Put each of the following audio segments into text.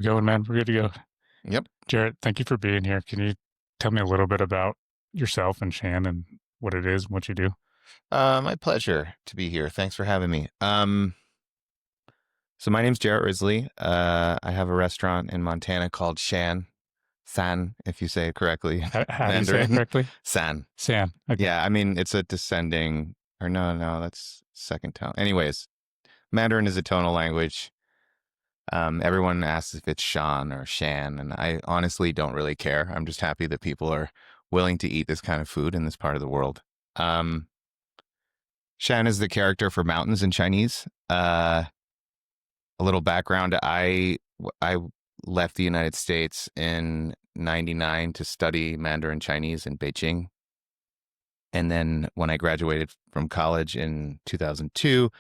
We're going, man. We're good to go. Yep. Jarrett, thank you for being here. Can you tell me a little bit about yourself and Shan and what it is and what you do? My pleasure to be here. Thanks for having me. So my name's Jarrett Wrisley. I have a restaurant in Montana called Shan, San, if you say it correctly. How do you say it correctly? San. Sam. Okay. Yeah, I mean, it's a descending, or no, that's second tone. Anyways, Mandarin is a tonal language. Everyone asks if it's Shan or Shan, and I honestly don't really care. I'm just happy that people are willing to eat this kind of food in this part of the world. Shan is the character for mountains in Chinese. A little background: I left the United States in '99 to study Mandarin Chinese in Beijing, and then when I graduated from college in 2002,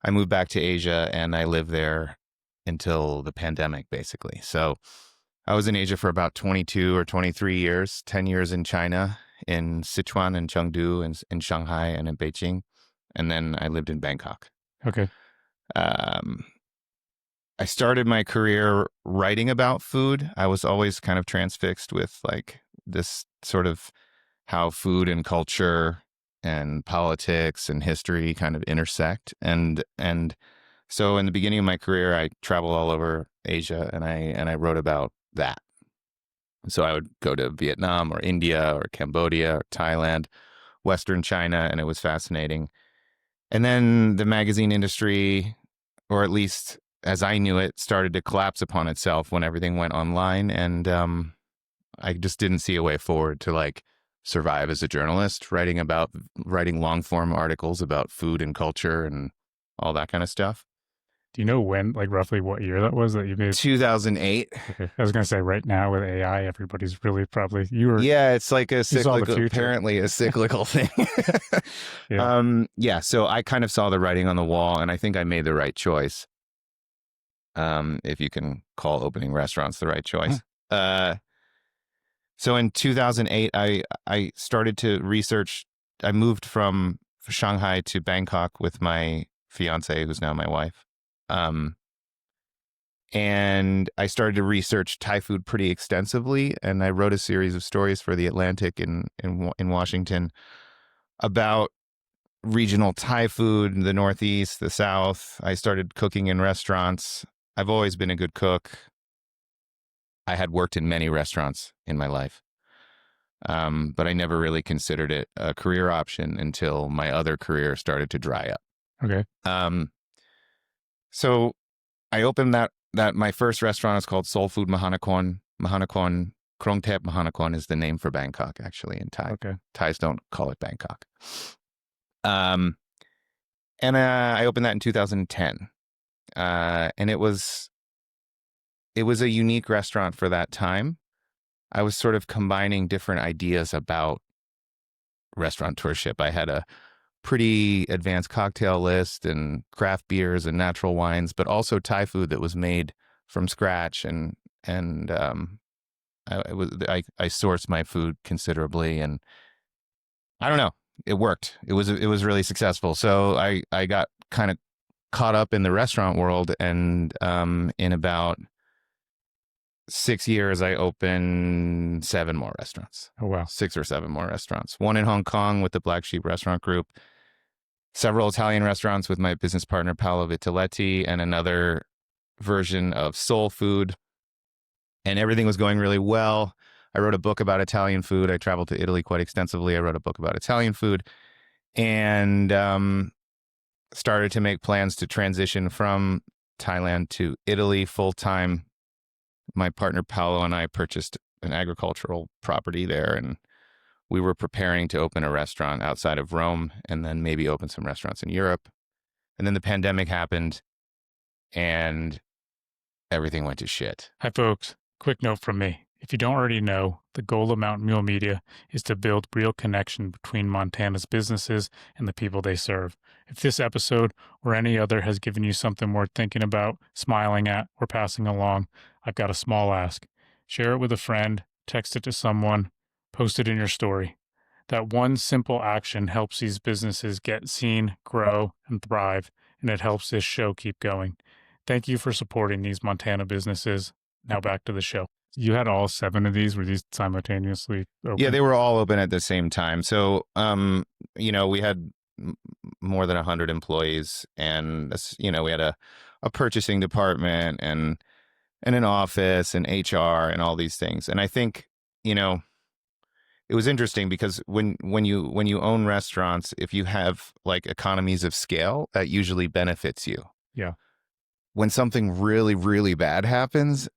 I moved back to Asia, and I lived there until the pandemic, basically. So I was in Asia for about 22 or 23 years, 10 years in China, in Sichuan and Chengdu, and in Shanghai and in Beijing. And then I lived in Bangkok. Okay. I started my career writing about food. I was always kind of transfixed with like this sort of how food and culture and politics and history kind of intersect. And so in the beginning of my career, I traveled all over Asia and I wrote about that. So I would go to Vietnam or India or Cambodia or Thailand, Western China, and it was fascinating. And then the magazine industry, or at least as I knew it, started to collapse upon itself when everything went online. And I just didn't see a way forward to like survive as a journalist, writing long form articles about food and culture and all that kind of stuff. Do you know when, like roughly what year that was that you made? 2008. Okay. I was going to say right now with AI, everybody's really probably, Yeah, it's like a saw the cyclical, future. apparently a cyclical thing. Yeah. So I kind of saw the writing on the wall and I think I made the right choice. If you can call opening restaurants the right choice. So in 2008, I started to research. I moved from Shanghai to Bangkok with my fiance, who's now my wife. And I started to research Thai food pretty extensively. And I wrote a series of stories for The Atlantic in Washington about regional Thai food in the Northeast, the South. I started cooking in restaurants. I've always been a good cook. I had worked in many restaurants in my life, but I never really considered it a career option until my other career started to dry up. Okay. So I opened that my first restaurant is called Soul Food Mahanakorn. Mahanakorn, Krongthep Mahanakorn is the name for Bangkok, actually, in Thai. Okay. Thais don't call it Bangkok. And I opened that in 2010. And it was a unique restaurant for that time. I was sort of combining different ideas about restaurateurship. I had a pretty advanced cocktail list and craft beers and natural wines, but also Thai food that was made from scratch. And I sourced my food considerably, and I don't know, it worked. It was really successful. So I got kind of caught up in the restaurant world, and in about 6 years, I opened 7 more restaurants. Oh, wow. 6 or 7 more restaurants. One in Hong Kong with the Black Sheep Restaurant Group, several Italian restaurants with my business partner, Paolo Vitaletti, and another version of soul food. And everything was going really well. I wrote a book about Italian food. I traveled to Italy quite extensively. I wrote a book about Italian food and started to make plans to transition from Thailand to Italy full-time. My partner Paolo and I purchased an agricultural property there, and we were preparing to open a restaurant outside of Rome and then maybe open some restaurants in Europe. And then the pandemic happened and everything went to shit. Hi, folks. Quick note from me. If you don't already know, the goal of Mountain Mule Media is to build real connection between Montana's businesses and the people they serve. If this episode or any other has given you something worth thinking about, smiling at, or passing along, I've got a small ask. Share it with a friend, text it to someone, post it in your story. That one simple action helps these businesses get seen, grow, and thrive, and it helps this show keep going. Thank you for supporting these Montana businesses. Now back to the show. You had all 7 of these. Were these simultaneously open? Yeah, they were all open at the same time. So, we had more than 100 employees, and we had a purchasing department and an office and HR and all these things. And I think, it was interesting because when you own restaurants, if you have like economies of scale, that usually benefits you. Yeah. When something really, really bad happens,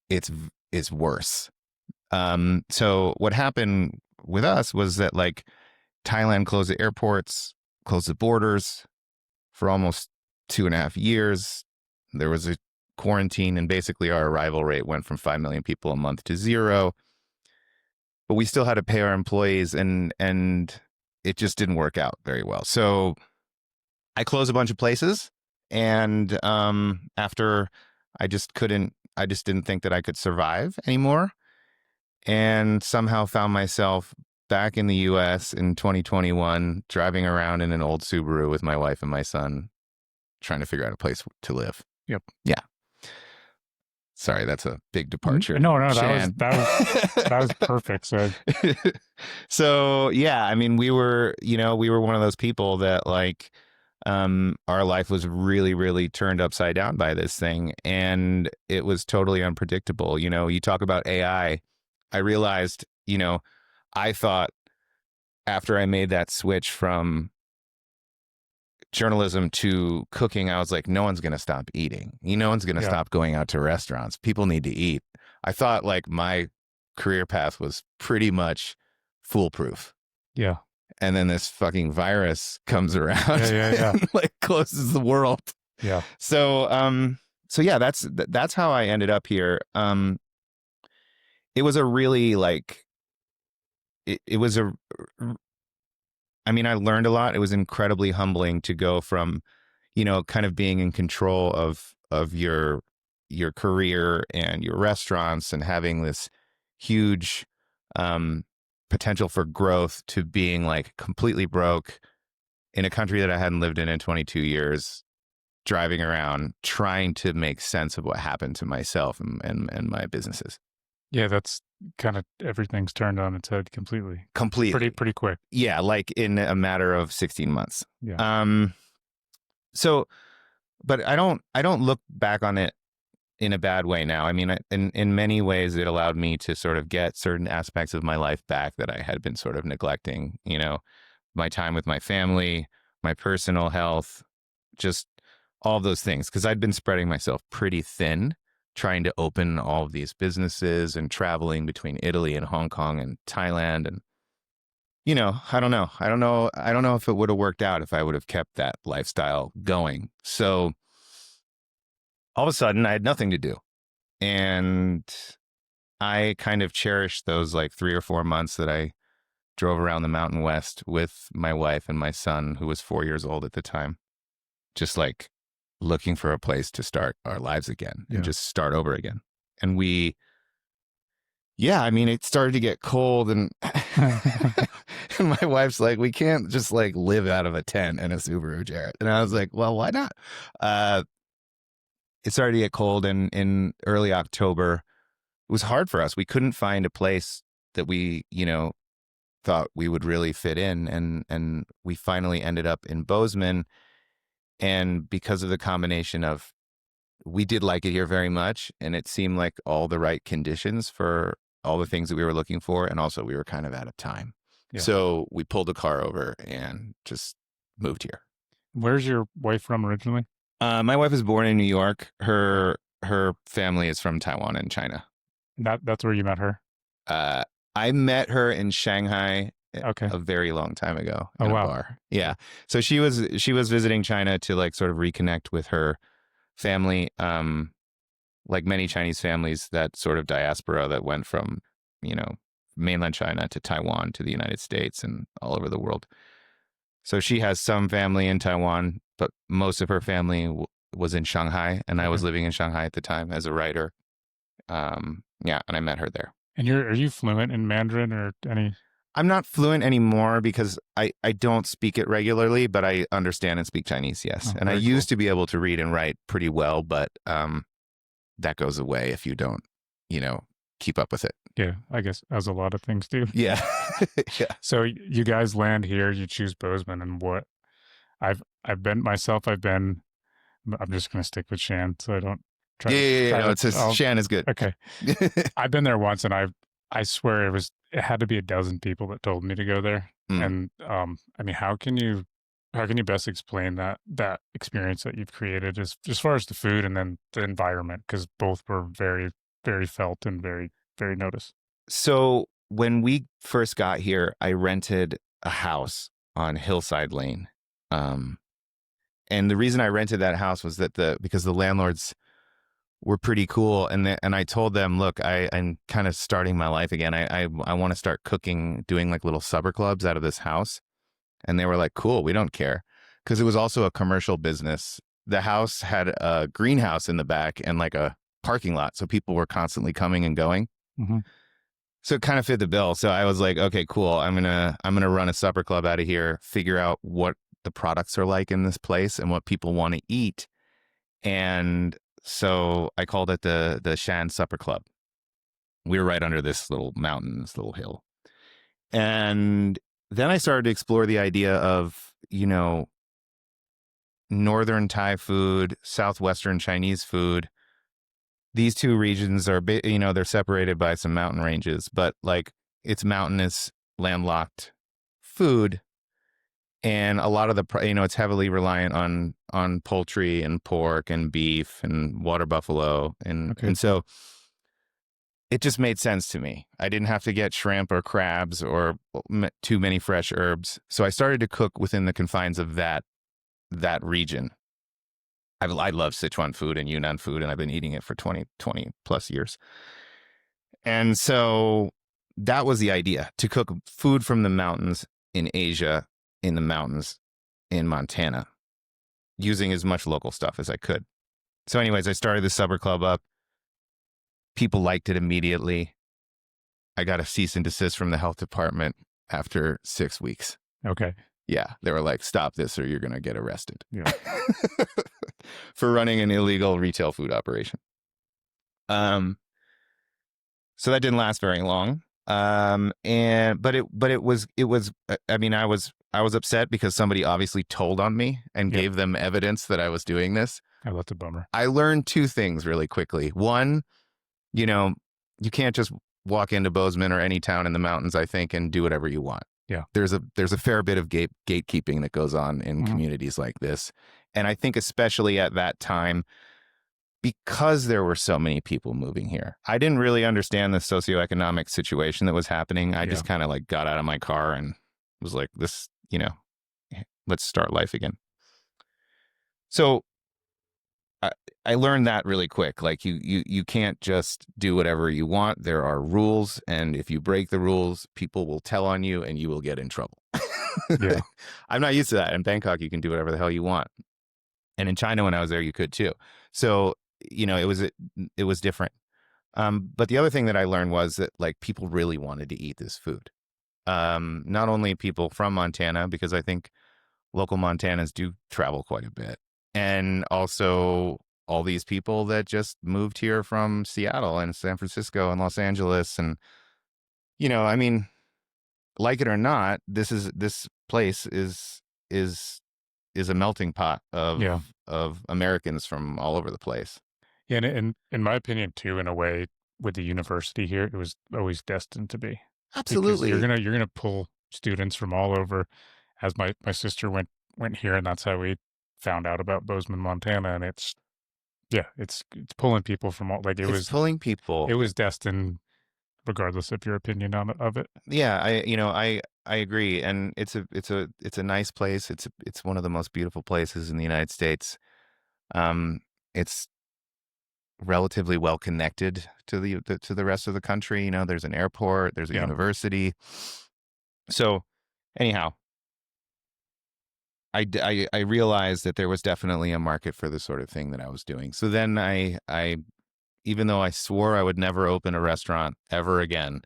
it's worse. So what happened with us was that like Thailand closed the airports, closed the borders for almost 2.5 years. There was a quarantine, and basically our arrival rate went from 5 million people a month to 0. But we still had to pay our employees, and it just didn't work out very well. So I closed a bunch of places, and after I just didn't think that I could survive anymore, and somehow found myself back in the US in 2021, driving around in an old Subaru with my wife and my son, trying to figure out a place to live. Yep. Yeah. Sorry, that's a big departure. No, Shan. that was perfect. So yeah, I mean, we were one of those people that like, our life was really, really turned upside down by this thing, and it was totally unpredictable. You talk about AI. I realized, I thought after I made that switch from journalism to cooking, I was like, no one's going to stop eating. No one's going to stop going out to restaurants. People need to eat. I thought like my career path was pretty much foolproof. Yeah. And then this fucking virus comes around and like closes the world. Yeah. So yeah, that's how I ended up here. It was a really like, it was I learned a lot. It was incredibly humbling to go from, kind of being in control of your career and your restaurants and having this huge potential for growth to being like completely broke in a country that I hadn't lived in 22 years, driving around trying to make sense of what happened to myself and my businesses. Yeah, that's kind of everything's turned on its head completely. Pretty quick. Yeah, like in a matter of 16 months. Yeah. So, but I don't look back on it in a bad way now. I mean, in many ways, it allowed me to sort of get certain aspects of my life back that I had been sort of neglecting. My time with my family, my personal health, just all of those things, because I'd been spreading myself pretty thin, trying to open all of these businesses and traveling between Italy and Hong Kong and Thailand. And, I don't know if it would have worked out if I would have kept that lifestyle going. So all of a sudden I had nothing to do. And I kind of cherished those like 3 or 4 months that I drove around the Mountain West with my wife and my son, who was 4 years old at the time, just like looking for a place to start our lives again and just start over again. And it started to get cold, and and my wife's like, we can't just like live out of a tent in a Subaru, Jarrett. And I was like, well, why not? It started to get cold, and in early October, it was hard for us. We couldn't find a place that we, thought we would really fit in. And we finally ended up in Bozeman. And because of the combination of, we did like it here very much, and it seemed like all the right conditions for all the things that we were looking for. And also we were kind of out of time. Yeah. So we pulled the car over and just moved here. Where's your wife from originally? My wife was born in New York. Her family is from Taiwan and China. That's where you met her? I met her in Shanghai a very long time ago in a bar. Yeah. So she was visiting China to like sort of reconnect with her family. Like many Chinese families, that sort of diaspora that went from, mainland China to Taiwan to the United States and all over the world. So she has some family in Taiwan, but most of her family was in Shanghai, and I was living in Shanghai at the time as a writer. And I met her there. And are you fluent in Mandarin or any? I'm not fluent anymore because I don't speak it regularly, but I understand and speak Chinese, yes. And I used to be able to read and write pretty well, but that goes away if you don't keep up with it. Yeah, I guess as a lot of things do. Yeah. Yeah. So you guys land here, you choose Bozeman, and what I've been myself. I'm just gonna stick with Shan, so I don't Yeah. Yeah. try No, to. it's just, Shan is good. Okay, I've been there once, and I swear it had to be a dozen people that told me to go there. Mm. And I mean, how can you best explain that experience that you've created as far as the food and then the environment, because both were very very felt and very very noticed. So when we first got here, I rented a house on Hillside Lane. And the reason I rented that house was because the landlords were pretty cool. And I told them, look, I'm kind of starting my life again. I want to start cooking, doing like little supper clubs out of this house. And they were like, cool, we don't care. Because it was also a commercial business. The house had a greenhouse in the back and like a parking lot. So people were constantly coming and going. Mm-hmm. So it kind of fit the bill. So I was like, okay, cool. I'm gonna run a supper club out of here, figure out what the products are like in this place and what people want to eat. And so I called it the Shan Supper Club. We were right under this little mountain, this little hill. And then I started to explore the idea of, northern Thai food, southwestern Chinese food. These two regions are, they're separated by some mountain ranges, but like it's mountainous, landlocked food. And a lot of it's heavily reliant on poultry and pork and beef and water buffalo. And so it just made sense to me. I didn't have to get shrimp or crabs or too many fresh herbs. So I started to cook within the confines of that region. I love Sichuan food and Yunnan food, and I've been eating it for 20 plus years. And so that was the idea, to cook food from the mountains in Asia, in the mountains in Montana, using as much local stuff as I could. So anyways, I started the supper club up. People liked it immediately. I got a cease and desist from the health department after 6 weeks. Okay. Yeah, they were like, stop this or you're going to get arrested. Yeah. For running an illegal retail food operation. So that didn't last very long. But it was I mean, I was upset because somebody obviously told on me and gave them evidence that I was doing this. Oh, that's a bummer. I learned two things really quickly. One, you can't just walk into Bozeman or any town in the mountains, I think, and do whatever you want. Yeah. There's a fair bit of gatekeeping that goes on in communities like this. And I think especially at that time, because there were so many people moving here, I didn't really understand the socioeconomic situation that was happening. I just kind of like got out of my car and was like, this, let's start life again. So I learned that really quick. Like you can't just do whatever you want. There are rules. And if you break the rules, people will tell on you and you will get in trouble. Yeah. I'm not used to that. In Bangkok, you can do whatever the hell you want. And in China, when I was there, you could too. So, it was different. But the other thing that I learned was that like people really wanted to eat this food. Not only people from Montana, because I think local Montanans do travel quite a bit. And also all these people that just moved here from Seattle and San Francisco and Los Angeles. And, I mean, like it or not, this place is a melting pot of Americans from all over the place. Yeah, and in my opinion too, in a way, with the university here, it was always destined to be. Absolutely. Because you're gonna pull students from all over. As my sister went here, and that's how we found out about Bozeman, Montana. And it's pulling people from all, like it's pulling people. It was destined, regardless of your opinion of it. Yeah, I agree, and it's a nice place. It's one of the most beautiful places in the United States. It's relatively well connected to the rest of the country. There's an airport, there's a university. So, anyhow, I realized that there was definitely a market for the sort of thing that I was doing. So then I even though I swore I would never open a restaurant ever again.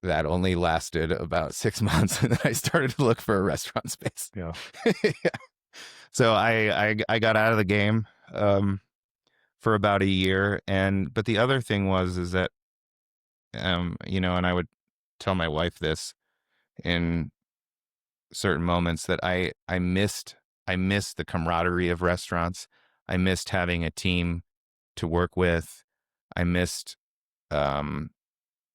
That only lasted about 6 months, and then I started to look for a restaurant space. Yeah. So I got out of the game for about a year. And but the other thing was is that and I would tell my wife this in certain moments that I missed the camaraderie of restaurants. I missed having a team to work with. I missed um,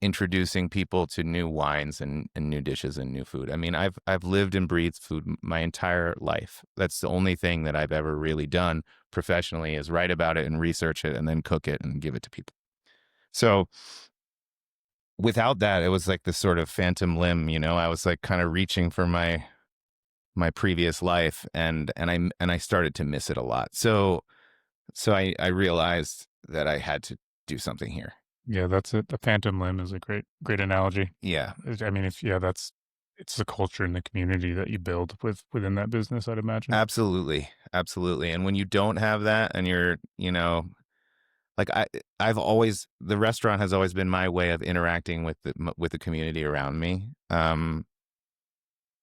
introducing people to new wines and new dishes and new food. I mean, I've lived and breathed food my entire life. That's the only thing that I've ever really done professionally is write about it and research it and then cook it and give it to people. So without that, it was like this sort of phantom limb, I was like kind of reaching for my previous life and I started to miss it a lot. So I realized that I had to do something here. Yeah, that's it. The phantom limb is a great analogy. Yeah, I mean, it's the culture and the community that you build within that business, I'd imagine. absolutely. Absolutely. And when you don't have that and you're, like I've always, the restaurant has always been my way of interacting with the community around me. And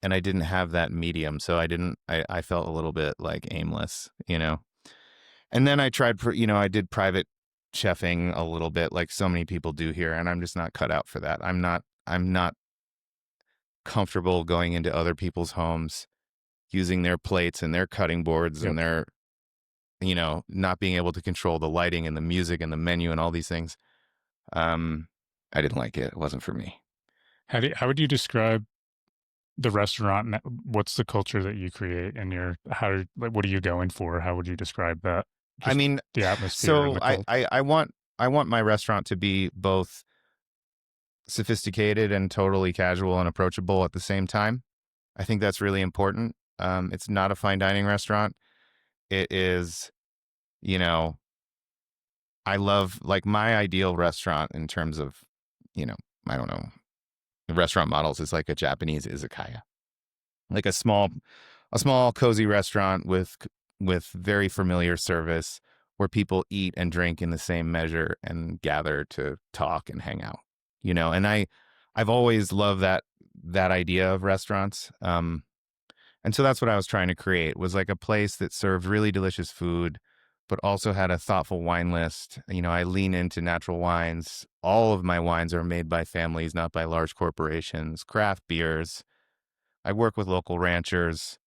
I didn't have that medium. So I felt a little bit like aimless. And then I tried, I did private chefing a little bit like so many people do here. And I'm just not cut out for that. I'm not comfortable going into other people's homes, using their plates and their cutting boards Yep. and their, not being able to control the lighting and the music and the menu and all these things. I didn't like it. It wasn't for me. How would you describe the restaurant? What's the culture that you create, and what are you going for? How would you describe that? I Just mean, the atmosphere and so the I, culture. I, I want I want my restaurant to be both sophisticated and totally casual and approachable at the same time. I think that's really important. It's not a fine dining restaurant. It is, you know, I love like my ideal restaurant in terms of, you know, I don't know, restaurant models is like a Japanese izakaya, like a small cozy restaurant with very familiar service where people eat and drink in the same measure and gather to talk and hang out. And I've always loved that idea of restaurants. And so that's what I was trying to create was like a place that served really delicious food, but also had a thoughtful wine list. I lean into natural wines. All of my wines are made by families, not by large corporations, craft beers. I work with local ranchers.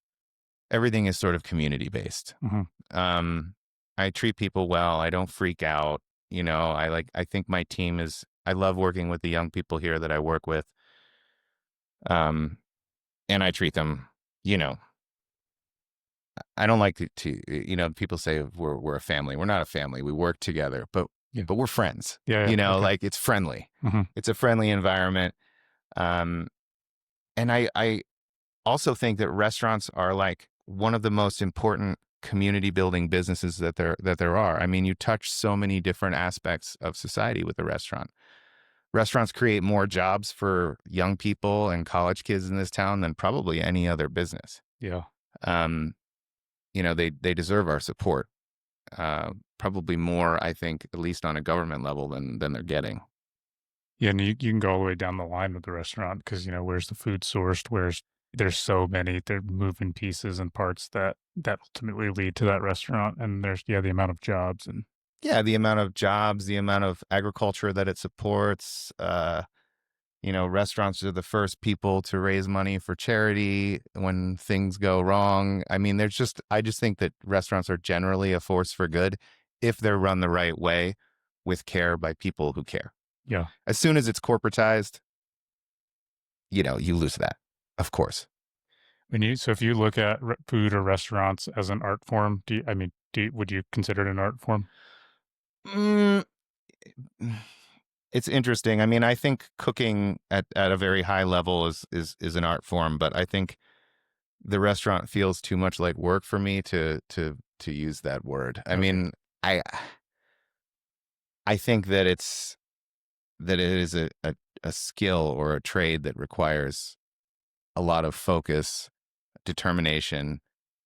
Everything is sort of community based. Hmm. Um, I treat people well. I don't freak out. I think my team I love working with the young people here that I work with. Um, and I treat them, you know, I don't like people say we're a family. We're not a family. We work together, but Yeah. we're friends. Yeah. Yeah. Okay. Like it's friendly. Hmm. It's a friendly environment. Um, and I also think that restaurants are like one of the most important community building businesses that there are. I mean, you touch so many different aspects of society with a restaurant. Restaurants create more jobs for young people and college kids in this town than probably any other business. Yeah. Um, they deserve our support. Probably more, I think, at least on a government level than they're getting. Yeah, and you can go all the way down the line with the restaurant because where's the food sourced? There's so many they're moving pieces and parts that ultimately lead to that restaurant, and there's the amount of jobs and Yeah, the amount of jobs, the amount of agriculture that it supports. Restaurants are the first people to raise money for charity when things go wrong. I mean, I just think that restaurants are generally a force for good if they're run the right way with care by people who care. yeah. As soon as it's corporatized, you lose that, of course. If you look at food or restaurants as an art form, would you consider it an art form? Mm, it's interesting. I mean, I think cooking at a very high level is an art form, but I think the restaurant feels too much like work for me to use that word. I Okay. mean, I I think that it is a skill or a trade that requires a lot of focus, determination,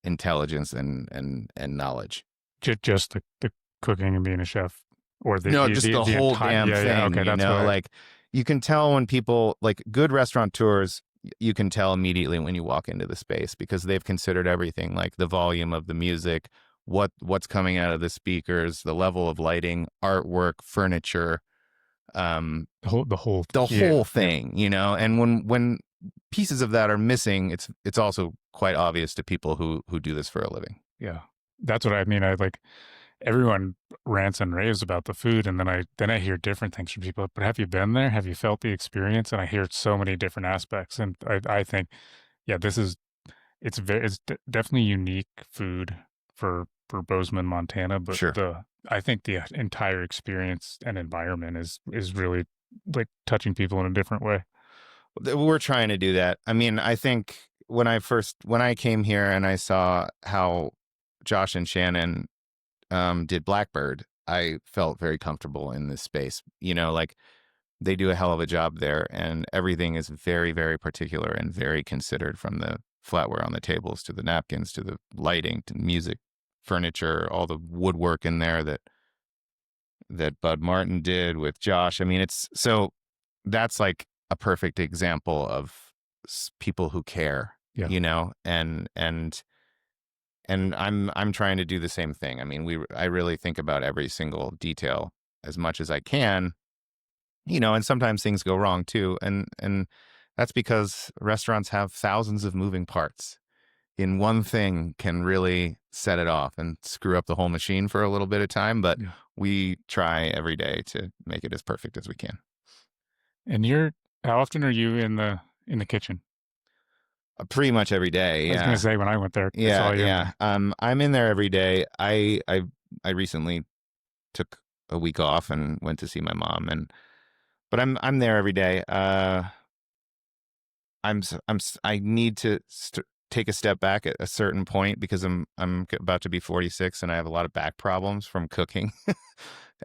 intelligence, and knowledge. Just the cooking and being a chef, or No, just the the whole entire damn yeah. thing, Okay, that's what like you can tell when people like good restaurateurs, you can tell immediately when you walk into the space because they've considered everything like the volume of the music, what's coming out of the speakers, the level of lighting, artwork, furniture, The whole thing, you know. And when pieces of that are missing, it's also quite obvious to people who do this for a living. yeah. That's what I mean. I like everyone rants and raves about the food, and then I hear different things from people. But have you been there? Have you felt the experience? And I hear so many different aspects, and I think, yeah, definitely unique food for Bozeman, Montana. But Sure. I think the entire experience and environment is really like touching people in a different way. We're trying to do that. I mean, I think when I came here and I saw how Josh and Shannon did Blackbird, I felt very comfortable in this space. You know, like they do a hell of a job there, and everything is very, very particular and very considered, from the flatware on the tables to the napkins to the lighting to music, furniture, all the woodwork in there that Bud Martin did with Josh. I mean, that's like a perfect example of people who care, Yeah. you know, and I'm trying to do the same thing. I mean, I really think about every single detail as much as I can, you know, and sometimes things go wrong too. And that's because restaurants have thousands of moving parts. In one thing can really set it off and screw up the whole machine for a little bit of time, but Yeah. we try every day to make it as perfect as we can. And how often are you in the kitchen? Pretty much every day. I was gonna Yeah. say when I went there, I saw Yeah. you in Yeah. there. I'm in there every day. I recently took a week off and went to see my mom, but I'm there every day. I need to take a step back at a certain point because I'm about to be 46 and I have a lot of back problems from cooking.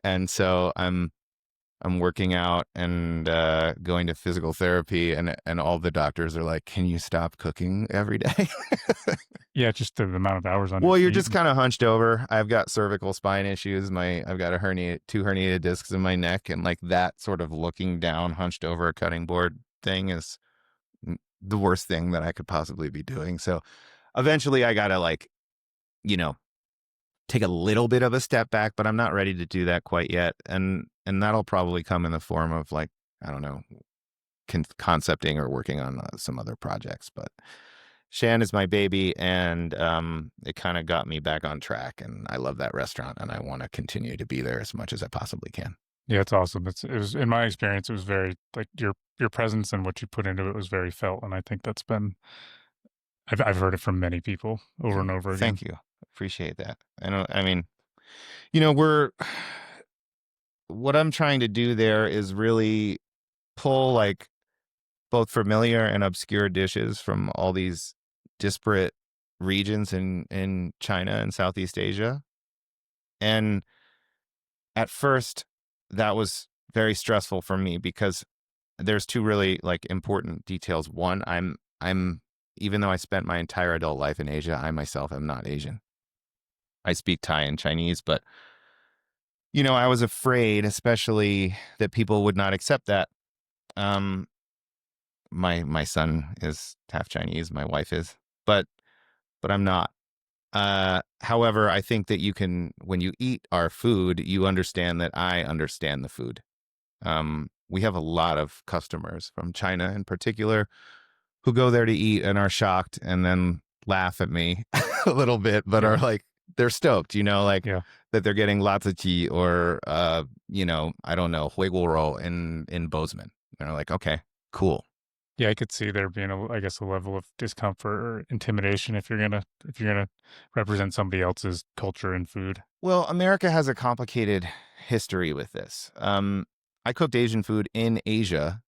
And so I'm working out and going to physical therapy, and all the doctors are like, "Can you stop cooking every day?" Yeah, just the amount of hours on your Well, you're feet. just kind of hunched over. I've got cervical spine issues. I've got two herniated discs in my neck, and like that sort of looking down, hunched over a cutting board thing is the worst thing that I could possibly be doing. So eventually I got to, like, you know, take a little bit of a step back, but I'm not ready to do that quite yet. And that'll probably come in the form of, like, I don't know, concepting or working on some other projects. But Shan is my baby, and it kind of got me back on track. And I love that restaurant, and I want to continue to be there as much as I possibly can. Yeah, it's awesome. It was in my experience, it was very like your presence and what you put into it was very felt, and I think that's been I've heard it from many people over and over again. Thank you. Appreciate that. I mean, you know, what I'm trying to do there is really pull, like, both familiar and obscure dishes from all these disparate regions in China and Southeast Asia. And at first, that was very stressful for me because there's two really, like, important details. One, I'm even though I spent my entire adult life in Asia, I myself am not Asian. I speak Thai and Chinese, but, you know, I was afraid, especially, that people would not accept that. Um, my son is half Chinese, my wife is, but I'm not. However, I think that when you eat our food, you understand that I understand the food. We have a lot of customers from China in particular who go there to eat and are shocked and then laugh at me a little bit, but Yeah. are like, they're stoked, you know, like Yeah. that they're getting latzachi or, you know, I don't know, huiguro in Bozeman. They're like, okay, cool. Yeah, I could see there being I guess a level of discomfort or intimidation if you're gonna represent somebody else's culture and food. Well, America has a complicated history with this. I cooked Asian food in Asia,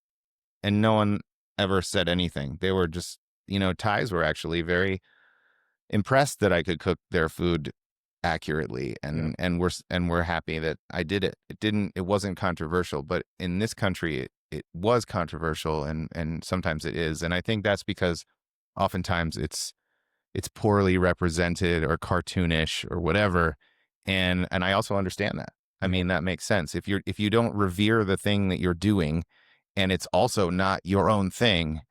and no one ever said anything. They were just, you know, Thais were actually very impressed that I could cook their food accurately, Yeah. and we're happy that I did it. It wasn't controversial, but in this country it was controversial, and sometimes it is. And I think that's because oftentimes it's poorly represented or cartoonish or whatever. And I also understand that. I Yeah. mean, that makes sense. If you don't revere the thing that you're doing and it's also not your own thing,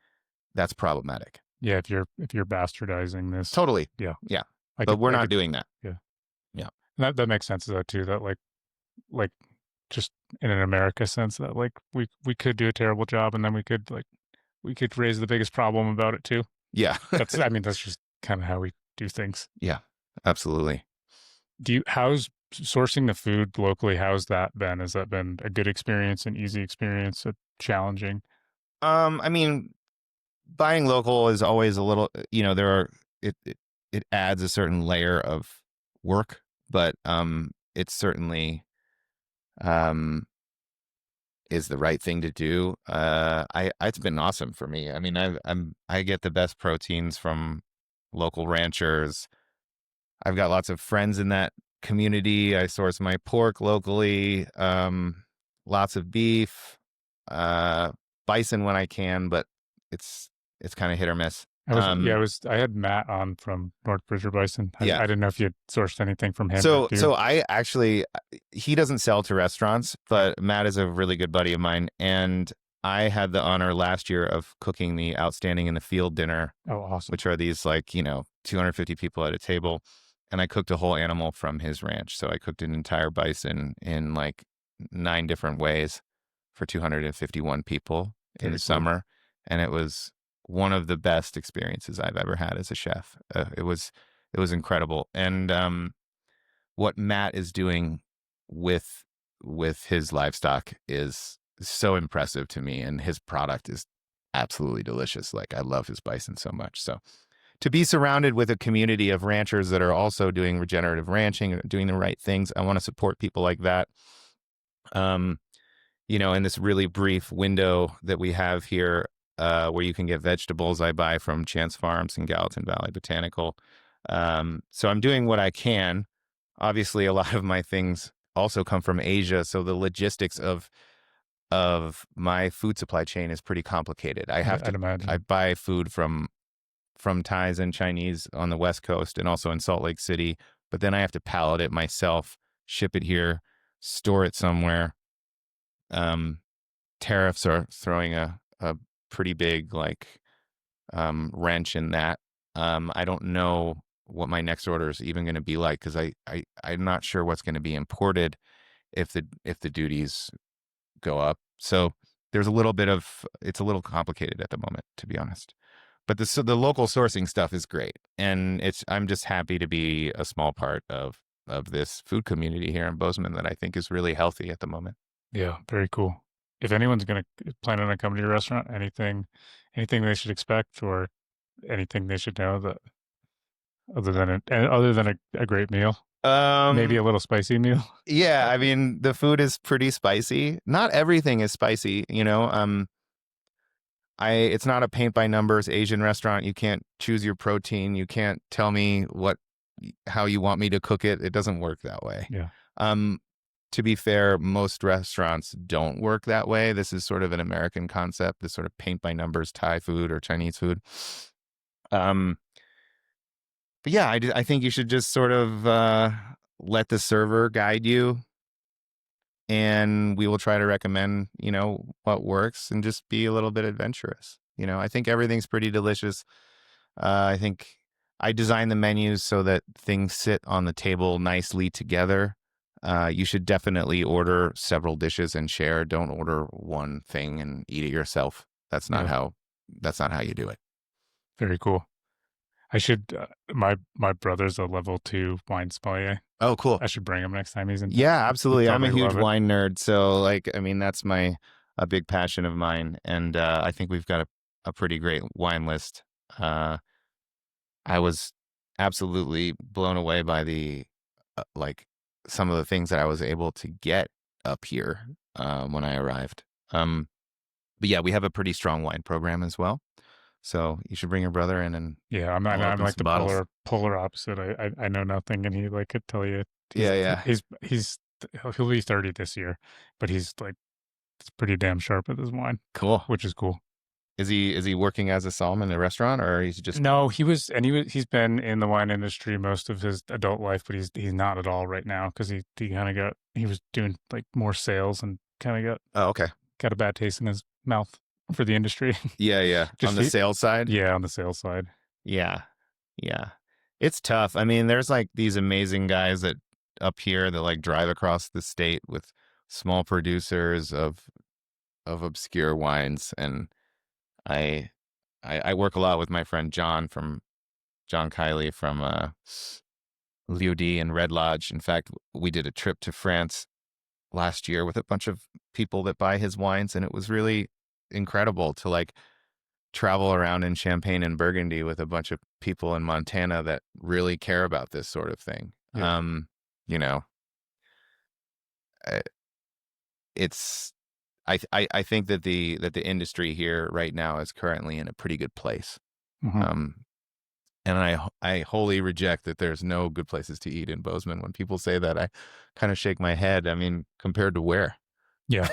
that's problematic. Yeah, if you're bastardizing this. Totally. Yeah. Yeah. I But could we're I not could doing that. yeah. That makes sense though too. That like just in an America sense that like we could do a terrible job and then we could raise the biggest problem about it too. Yeah. That's I mean that's just kind of how we do things. Yeah, absolutely. How's sourcing the food locally? How's that been? Has that been a good experience, an easy experience, a challenging? I mean, buying local is always a little, there are, it adds a certain layer of work, but it's certainly um is the right thing to do. It's been awesome for me. I mean, I get the best proteins from local ranchers. I've got lots of friends in that community. I source my pork locally, lots of beef, uh, bison when I can, but it's it's kind of hit or miss. I was I had Matt on from North Bridger Bison. Yeah. I didn't know if you had sourced anything from him. Or So do you? so I actually he doesn't sell to restaurants, but Matt is a really good buddy of mine, and I had the honor last year of cooking the Outstanding in the Field dinner, Oh, awesome. which are these 250 people at a table, and I cooked a whole animal from his ranch. So I cooked an entire bison in like 9 different ways for 251 people in Very the cool. summer, and it was one of the best experiences I've ever had as a chef. It was incredible, and what Matt is doing with his livestock is so impressive to me, and his product is absolutely delicious. Like, I love his bison so much. So to be surrounded with a community of ranchers that are also doing regenerative ranching, doing the right things, I want to support people like that. Um, in this really brief window that we have here, where you can get vegetables, I buy from Chance Farms and Gallatin Valley Botanical. So I'm doing what I can. Obviously, a lot of my things also come from Asia, so the logistics of my food supply chain is pretty complicated. I'd imagine. I buy food from Thais and Chinese on the West Coast and also in Salt Lake City, but then I have to pallet it myself, ship it here, store it somewhere. Tariffs are throwing a pretty big wrench in that. I don't know what my next order is even going to be like, because I'm not sure what's going to be imported if the duties go up. So there's a little bit of, it's a little complicated at the moment, to be honest. But the local sourcing stuff is great, and I'm just happy to be a small part of this food community here in Bozeman that I think is really healthy at the moment. Yeah, very cool. If anyone's planning on coming to your restaurant, anything they should expect or anything they should know that other than a great meal, maybe a little spicy meal. Yeah, I mean, the food is pretty spicy. Not everything is spicy, it's not a paint by numbers Asian restaurant. You can't choose your protein. You can't tell me how you want me to cook it. It doesn't work that way. Yeah. To be fair, most restaurants don't work that way. This is sort of an American concept, this sort of paint by numbers Thai food or Chinese food. But yeah, I think you should just sort of let the server guide you, and we will try to recommend, what works, and just be a little bit adventurous. I think everything's pretty delicious. I think I design the menus so that things sit on the table nicely together. You should definitely order several dishes and share. Don't order one thing and eat it yourself. That's not how you do it. Very cool. I should. My brother's a level 2 wine sommelier. Oh, cool. I should bring him next time he's in. Yeah, absolutely. I'm a huge love it. wine nerd, so that's a big passion of mine, and I think we've got a pretty great wine list. I was absolutely blown away by the some of the things that I was able to get up here when I arrived. But yeah, we have a pretty strong wine program as well. So you should bring your brother in, and yeah, I'm like the polar opposite. I know nothing, and he could tell you. He'll be 30 this year, but he's pretty damn sharp with his wine. Cool, which is cool. Is he working as a somm in a restaurant, or he's just? No, he's been in the wine industry most of his adult life, but he's not at all right now because he was doing more sales and kind of got a bad taste in his mouth for the industry. Yeah. On the sales side? Yeah, on the sales side. Yeah. It's tough. I mean, there's these amazing guys that up here that like drive across the state with small producers of obscure wines. And I I work a lot with my friend John Kiley from Liu Di and Red Lodge. In fact, we did a trip to France last year with a bunch of people that buy his wines, and it was really incredible to like travel around in Champagne and Burgundy with a bunch of people in Montana that really care about this sort of thing. Yeah. You know, uh, it's I think that the industry here right now is currently in a pretty good place. Hmm. Um, and I wholly reject that there's no good places to eat in Bozeman. When people say that, I kind of shake my head. I mean, compared to where? Yeah.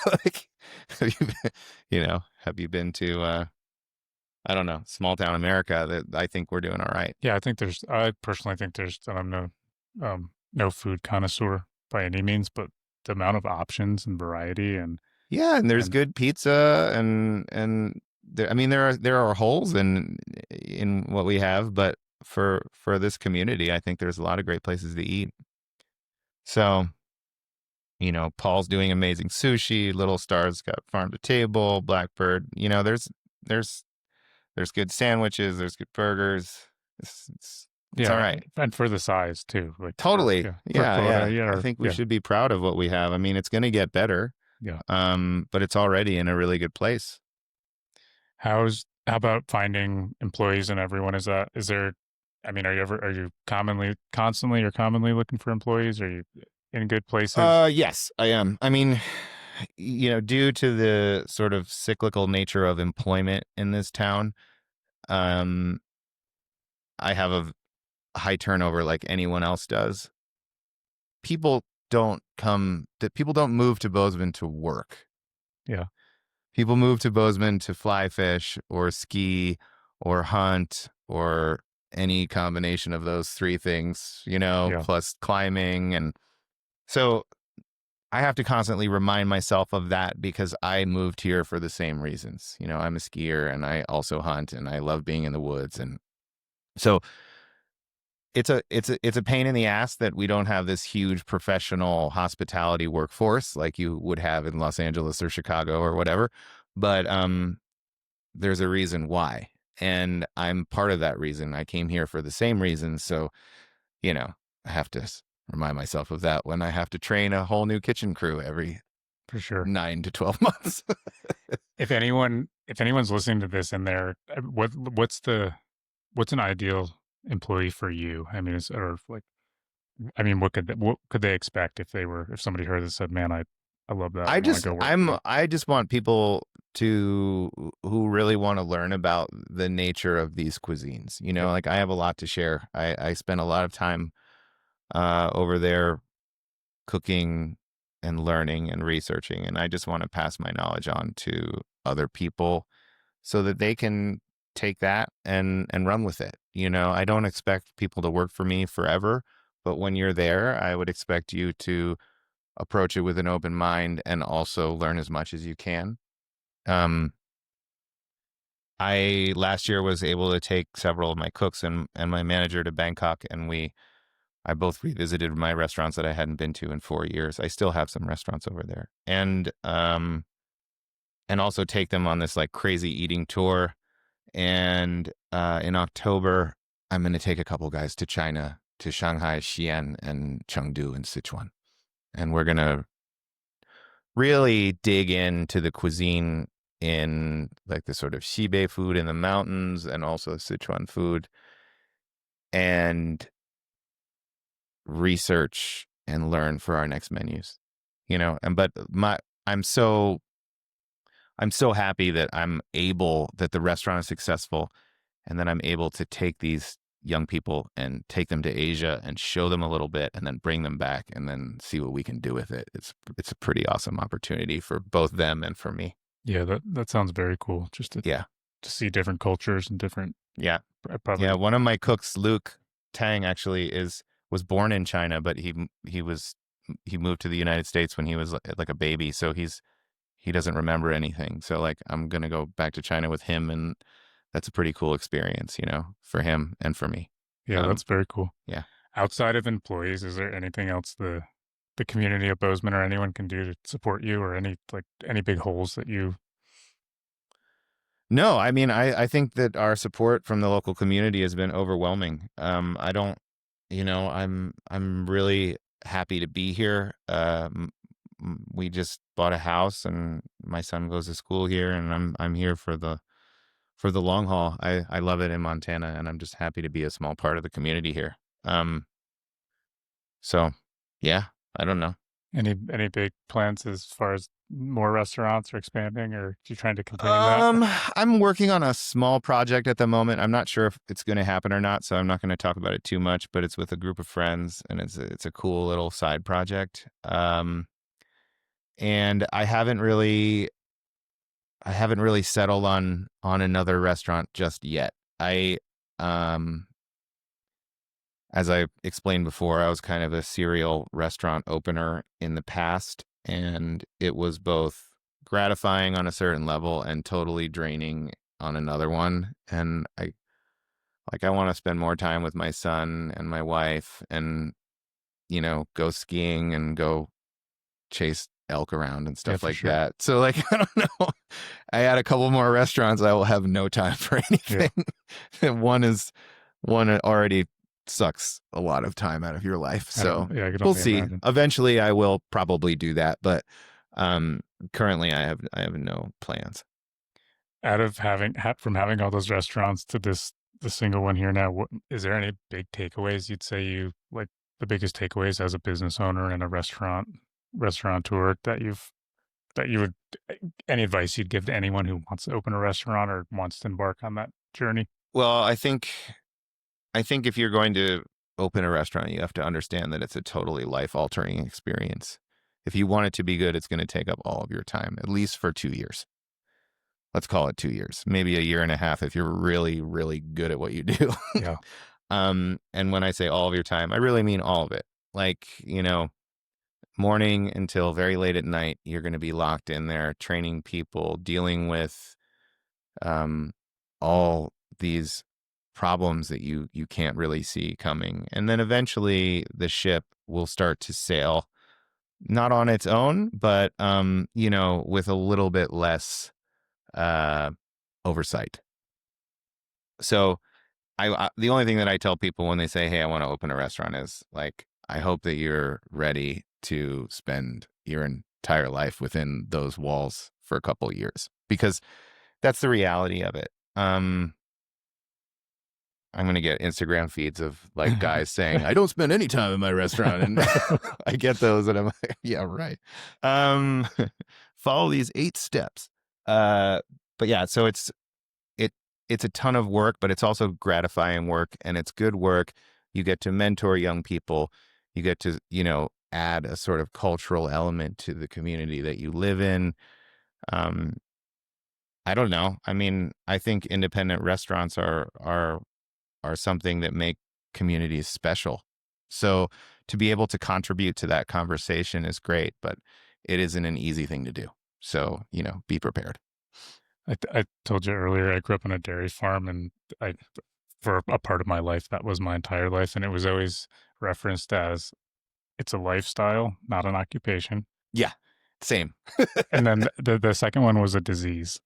Like, have you been to I don't know, small town America? That I think we're doing all right. Yeah. I personally think and I'm no food connoisseur by any means, but the amount of options and variety Yeah, and there's and good pizza and there, I mean there are holes in what we have, but for this community, I think there's a lot of great places to eat. So, Paul's doing amazing sushi, Little Star's got farm to table, Blackbird, there's there's good sandwiches, there's good burgers. It's all yeah, right. and for the size too, like Totally. for Yeah, quota, yeah. yeah, I think we yeah, should be proud of what we have. I mean, it's going to get better. yeah. But it's already in a really good place. How about finding employees and everyone? Is there? I mean, are you constantly or commonly looking for employees? Are you in good places? Yes, I am. I mean, due to the sort of cyclical nature of employment in this town, um, I have a high turnover like anyone else does. People people don't move to Bozeman to work. Yeah, People move to Bozeman to fly fish or ski or hunt or any combination of those three things, yeah, plus climbing. And so I have to constantly remind myself of that because I moved here for the same reasons. I'm a skier and I also hunt and I love being in the woods. And so it's a pain in the ass that we don't have this huge professional hospitality workforce like you would have in Los Angeles or Chicago or whatever. But there's a reason why. And I'm part of that reason. I came here for the same reason. So, I have to remind myself of that when I have to train a whole new kitchen crew every for sure. 9 to 12 months. If anyone's listening to this and what's an ideal employee for you? I mean, what could they expect if somebody heard this and said, "Man, I love that. I want to go work for you." I just want people who really want to learn about the nature of these cuisines. Yeah, Like I have a lot to share. I spent a lot of time over there cooking and learning and researching, and I just want to pass my knowledge on to other people so that they can take that and run with it. I don't expect people to work for me forever, but when you're there, I would expect you to approach it with an open mind and also learn as much as you can. Um, I last year was able to take several of my cooks and my manager to Bangkok, and I both revisited my restaurants that I hadn't been to in 4 years. I still have some restaurants over there, and also take them on this like crazy eating tour. And in October, I'm going to take a couple guys to China, to Shanghai, Xi'an, and Chengdu and Sichuan, and we're going to really dig into the cuisine in like the sort of Xibei food in the mountains and also Sichuan food and research and learn for our next menus, and but I'm so happy that that the restaurant is successful and that I'm able to take these young people and take them to Asia and show them a little bit and then bring them back and then see what we can do with it. It's a pretty awesome opportunity for both them and for me. yeah. That sounds very cool. Just Yeah. to see different cultures and different Yeah. probably. Yeah. One of my cooks, Luke Tang, actually was born in China, but he moved to the United States when he was like a baby. So he doesn't remember anything. So like, I'm going to go back to China with him, and that's a pretty cool experience, for him and for me. Yeah, that's very cool. Yeah. Outside of employees, is there anything else the community of Bozeman or anyone can do to support you, or any big holes that you? No, I mean, I think that our support from the local community has been overwhelming. I don't, I'm really happy to be here. We just bought a house, and my son goes to school here, and I'm here for the long haul. I love it in Montana, and I'm just happy to be a small part of the community here. Um, so yeah, I don't know. Any big plans as far as more restaurants or expanding, or you trying to contain that? I'm working on a small project at the moment. I'm not sure if it's going to happen or not, so I'm not going to talk about it too much, but it's with a group of friends, and it's a cool little side project. And I haven't really settled on another restaurant just yet. Um as I explained before, I was kind of a serial restaurant opener in the past, and it was both gratifying on a certain level and totally draining on another one. And I want to spend more time with my son and my wife and, go skiing and go chase elk around and Yeah, stuff for like sure. that. So like, I don't know. I add a couple more restaurants, I will have no time for Yeah, anything. One already sucks a lot of time out of your life. So I can we'll only see. imagine. Eventually I will probably do that, but currently I have no plans. Out of from having all those restaurants to the single one here now, is there any big takeaways you'd say you like the biggest takeaways as a business owner and a restaurateur that you would any advice you'd give to anyone who wants to open a restaurant or wants to embark on that journey? Well, I think if you're going to open a restaurant, you have to understand that it's a totally life altering experience. If you want it to be good, it's going to take up all of your time, at least for 2 years. Let's call it 2 years, maybe a year and a half if you're really, really good at what you do. Yeah, And when I say all of your time, I really mean all of it. Like, morning until very late at night, you're going to be locked in there training people, dealing with um, all these problems that you can't really see coming. And then eventually the ship will start to sail, not on its own, but with a little bit less uh, oversight. So the only thing that I tell people when they say, "Hey, I want to open a restaurant," is like, I hope that you're ready to spend your entire life within those walls for a couple of years, because that's the reality of it. I'm gonna get Instagram feeds of like guys saying, "I don't spend any time in my restaurant," and I get those, and I'm like, "Yeah, right." Um, follow these 8 steps. Uh, but yeah, so it it's a ton of work, but it's also gratifying work, and it's good work. You get to mentor young people. You get to add a sort of cultural element to the community that you live in. Um, I don't know. I mean, I think independent restaurants are something that make communities special. So to be able to contribute to that conversation is great, but it isn't an easy thing to do. So, be prepared. I told you earlier I grew up on a dairy farm, and I for a part of my life that was my entire life, and it was always referenced as it's a lifestyle, not an occupation. Yeah, same. And then the second one was a disease.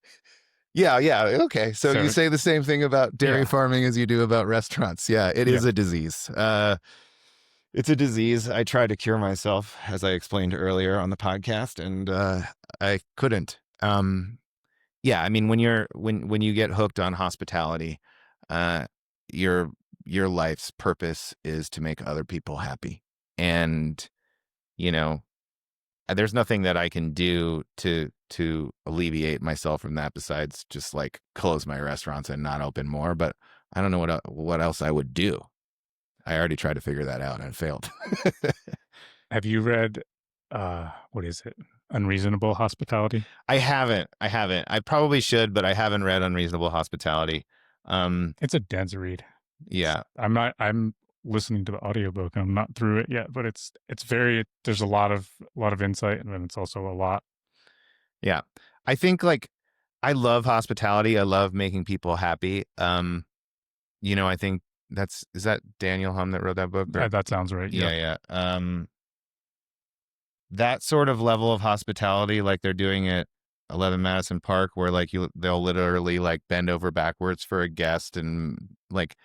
Yeah, yeah. Okay. So you So say the same thing about dairy yeah, farming as you do about restaurants. Yeah, it yeah. is a disease. It's a disease. I tried to cure myself, as I explained earlier on the podcast, and I couldn't. Yeah, I mean, when you get hooked on hospitality, uh, your your life's purpose is to make other people happy, and you know, there's nothing that I can do to alleviate myself from that besides just like close my restaurants and not open more. But I don't know what else I would do. I already tried to figure that out and failed. Have you read what is it? Unreasonable Hospitality? I haven't. I haven't. I probably should, but I haven't read Unreasonable Hospitality. Um, It's a dense read. yeah, I'm listening to the audiobook and I'm not through it yet, but it's very there's a lot of insight, and then it's also a lot. yeah. I think like I love hospitality. I love making people happy. I think is that Daniel Hum that wrote that book? Or, That sounds right. Yeah. yeah. That sort of level of hospitality, like they're doing at 11 Madison Park, where like they'll literally like bend over backwards for a guest, and like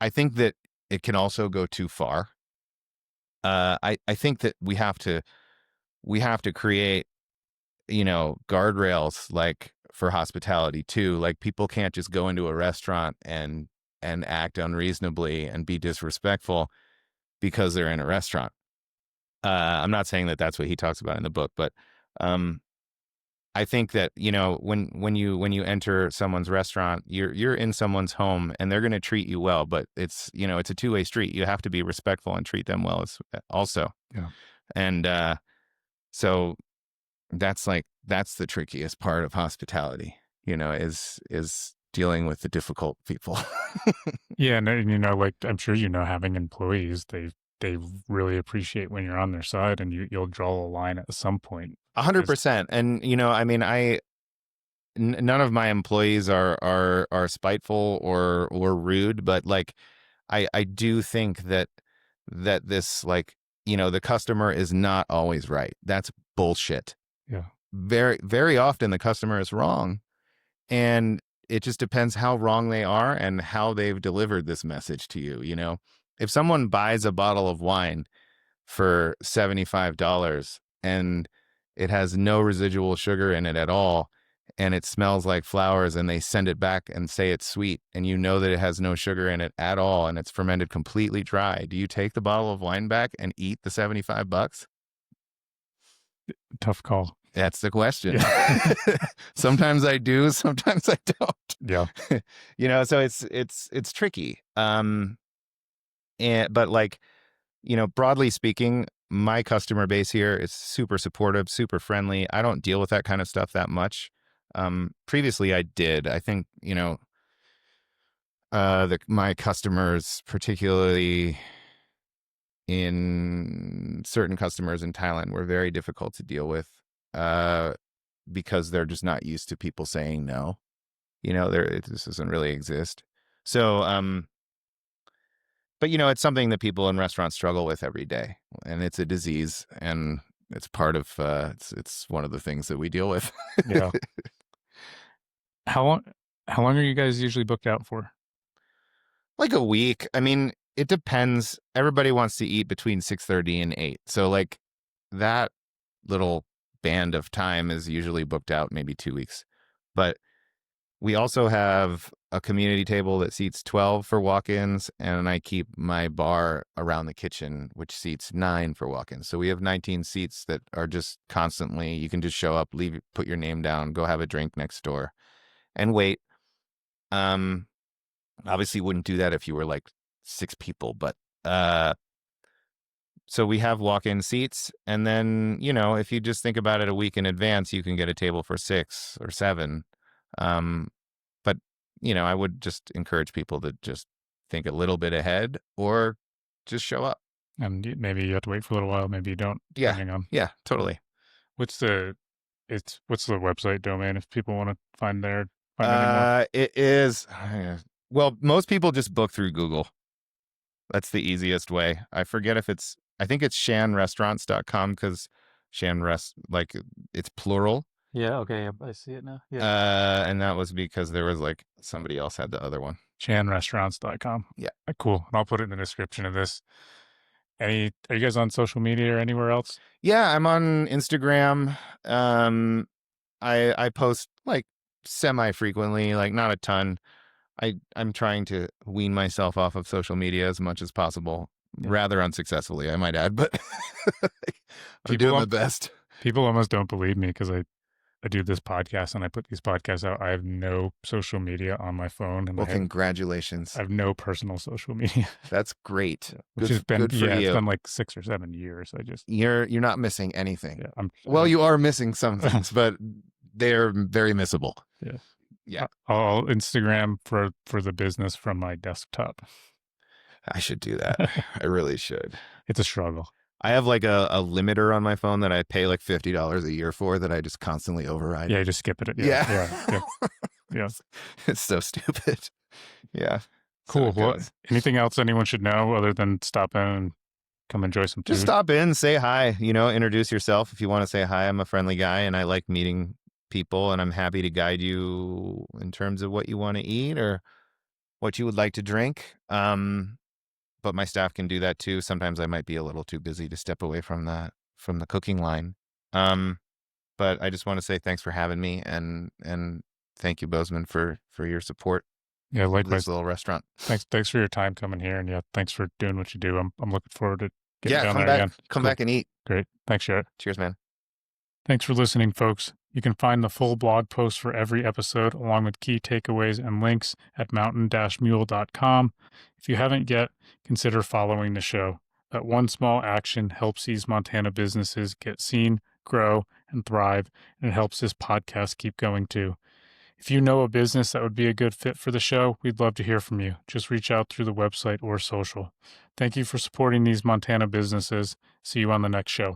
I think that it can also go too far. I think that we have to create, guardrails like for hospitality too. Like people can't just go into a restaurant and act unreasonably and be disrespectful because they're in a restaurant. I'm not saying that that's what he talks about in the book, but I think that when you enter someone's restaurant, you're in someone's home and they're going to treat you well, but it's a two-way street. You have to be respectful and treat them well also. Yeah. And so that's the trickiest part of hospitality, is dealing with the difficult people. Yeah, and like I'm sure having employees, they really appreciate when you're on their side, and you'll draw a line at some point. 100%. And I mean, none of my employees are spiteful or rude, but like I do think that this, like, the customer is not always right. That's bullshit. Yeah. Very, very often the customer is wrong, and it just depends how wrong they are and how they've delivered this message to you. If someone buys a bottle of wine for $75 and it has no residual sugar in it at all, and it smells like flowers, and they send it back and say it's sweet, and that it has no sugar in it at all, and it's fermented completely dry, do you take the bottle of wine back and eat the $75? Tough call. That's the question. Yeah. Sometimes I do, sometimes I don't. Yeah. So it's tricky. But like, broadly speaking, my customer base here is super supportive, super friendly. I don't deal with that kind of stuff that much. Previously I did. I think, my customers, particularly in certain customers in Thailand, were very difficult to deal with, because they're just not used to people saying no. This doesn't really exist. So, but it's something that people in restaurants struggle with every day, and it's a disease, and it's part of it's one of the things that we deal with. Yeah. How long are you guys usually booked out for? Like a week. I mean, it depends. Everybody wants to eat between 6:30 and 8. So like that little band of time is usually booked out maybe 2 weeks. But we also have a community table that seats 12 for walk-ins, and I keep my bar around the kitchen, which seats 9 for walk-ins. So we have 19 seats that are just constantly, you can just show up, leave, put your name down, go have a drink next door and wait. Obviously wouldn't do that if you were like 6 people, but so we have walk-in seats, and then, if you just think about it a week in advance, you can get a table for 6 or 7. But, I would just encourage people to just think a little bit ahead, or just show up. And maybe you have to wait for a little while, maybe you don't. Yeah, totally. What's the website domain if people want to find anything? It is, well, most people just book through Google. That's the easiest way. I forget if I think it's shanrestaurants.com, because Shan like it's plural. Yeah, okay, I see it now. Yeah. And that was because there was like somebody else had the other one. Shanrestaurants.com. Yeah. Cool. And I'll put it in the description of this. Are you guys on social media or anywhere else? Yeah, I'm on Instagram. I post like semi-frequently, like not a ton. I'm trying to wean myself off of social media as much as possible, rather unsuccessfully, I might add, but I'm doing my best. People almost don't believe me because I do this podcast and I put these podcasts out. I have no social media on my phone. And congratulations. I have no personal social media. That's great. Which has been, it's been like 6 or 7 years. You're not missing anything. Yeah, you are missing some things, but they're very missable. Yeah. Yeah. I'll Instagram for the business from my desktop. I should do that. I really should. It's a struggle. I have like a limiter on my phone that I pay like $50 a year for, that I just constantly override. Yeah, you just skip it. Yeah. It's so stupid. Yeah. So Cool. it Well, goes. anything else anyone should know other than stop in and come enjoy some Just food? stop in, say hi, introduce yourself if you want to say hi. I'm a friendly guy and I like meeting people, and I'm happy to guide you in terms of what you want to eat or what you would like to drink. But my staff can do that too. Sometimes I might be a little too busy to step away from the cooking line. But I just want to say thanks for having me, and thank you, Bozeman, for your support Yeah, of likewise. this little restaurant. Thanks for your time coming here, and yeah, thanks for doing what you do. I'm looking forward to getting Yeah, down come there back, again. come Cool. back and eat. Great. Thanks, Jarrett. Cheers, man. Thanks for listening, folks. You can find the full blog post for every episode, along with key takeaways and links at mountain-mule.com. If you haven't yet, consider following the show. That one small action helps these Montana businesses get seen, grow, and thrive, and it helps this podcast keep going too. If you know a business that would be a good fit for the show, we'd love to hear from you. Just reach out through the website or social. Thank you for supporting these Montana businesses. See you on the next show.